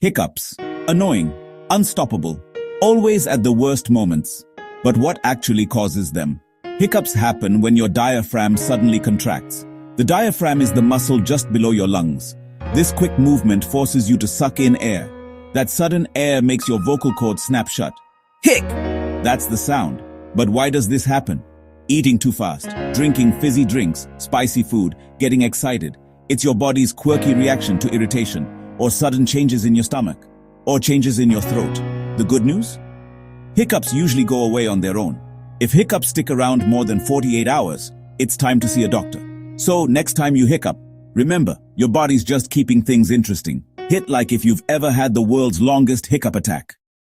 Hiccups. Annoying, unstoppable, always at the worst moments. But what actually causes them? Hiccups happen when your diaphragm suddenly contracts. The diaphragm is the muscle just below your lungs. This quick movement forces you to suck in air. That sudden air makes your vocal cords snap shut. Hic! That's the sound. But why does this happen? Eating too fast, drinking fizzy drinks, spicy food, getting excited. It's your body's quirky reaction to irritation, or sudden changes in your stomach, or changes in your throat. The good news? Hiccups usually go away on their own. If hiccups stick around more than 48 hours, it's time to see a doctor. So next time you hiccup, remember, your body's just keeping things interesting. Hit like if you've ever had the world's longest hiccup attack.